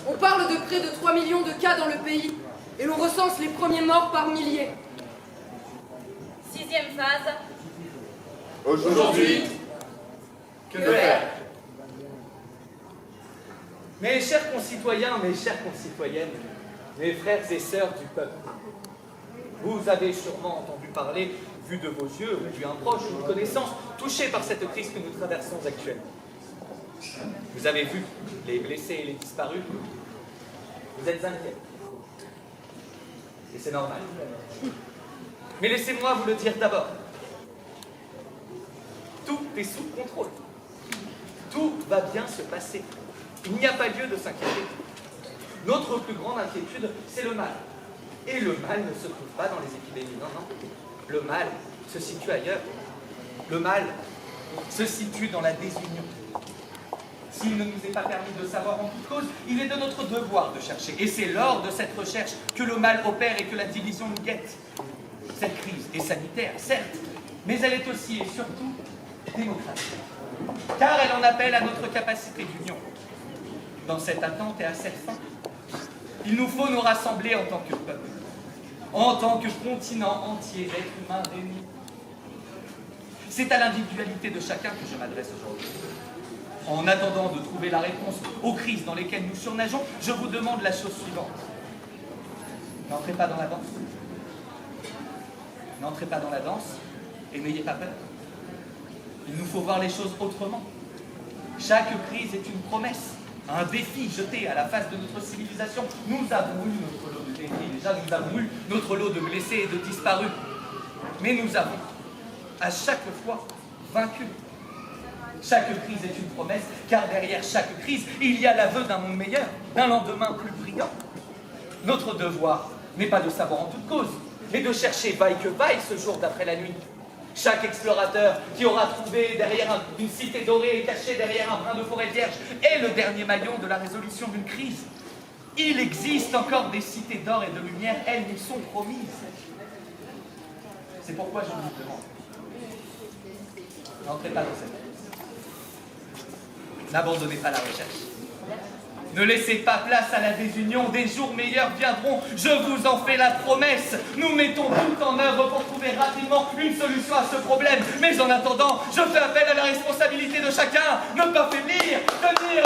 On parle de près de 3 millions de cas dans le pays et l'on recense les premiers morts par milliers. 6e phase. Aujourd'hui, que faire? Mes chers concitoyens, mes chères concitoyennes, mes frères et sœurs du peuple, vous avez sûrement entendu parler, vu de vos yeux, ou vu un proche ou une connaissance, touché par cette crise que nous traversons actuellement. Vous avez vu les blessés et les disparus. Vous êtes inquiets. Et c'est normal. Mais laissez-moi vous le dire d'abord. Tout est sous contrôle. Tout va bien se passer. Il n'y a pas lieu de s'inquiéter. Notre plus grande inquiétude, c'est le mal. Et le mal ne se trouve pas dans les épidémies, non, non. Le mal se situe ailleurs. Le mal se situe dans la désunion. S'il ne nous est pas permis de savoir en toute cause, il est de notre devoir de chercher. Et c'est lors de cette recherche que le mal opère et que la division nous guette. Cette crise est sanitaire, certes, mais elle est aussi et surtout démocratique. Car elle en appelle à notre capacité d'union. Dans cette attente et à cette fin, il nous faut nous rassembler en tant que peuple, en tant que continent entier d'êtres humains réunis. C'est à l'individualité de chacun que je m'adresse aujourd'hui. En attendant de trouver la réponse aux crises dans lesquelles nous surnageons, je vous demande la chose suivante. N'entrez pas dans la danse. N'entrez pas dans la danse et n'ayez pas peur. Il nous faut voir les choses autrement. Chaque crise est une promesse, un défi jeté à la face de notre civilisation. Nous avons eu notre lot de défis, déjà nous avons eu notre lot de blessés et de disparus. Mais nous avons, à chaque fois, vaincu. Chaque crise est une promesse, car derrière chaque crise, il y a l'aveu d'un monde meilleur, d'un lendemain plus brillant. Notre devoir n'est pas de savoir en toute cause, mais de chercher vaille que vaille ce jour d'après la nuit. Chaque explorateur qui aura trouvé derrière une cité dorée et cachée derrière un brin de forêt vierge est le dernier maillon de la résolution d'une crise. Il existe encore des cités d'or et de lumière, elles nous sont promises. C'est pourquoi je vous demande, n'entrez pas dans cette crise. N'abandonnez pas la recherche. Ne laissez pas place à la désunion, des jours meilleurs viendront, je vous en fais la promesse. Nous mettons tout en œuvre pour trouver rapidement une solution à ce problème. Mais en attendant, je fais appel à la responsabilité de chacun, ne pas faiblir, tenir,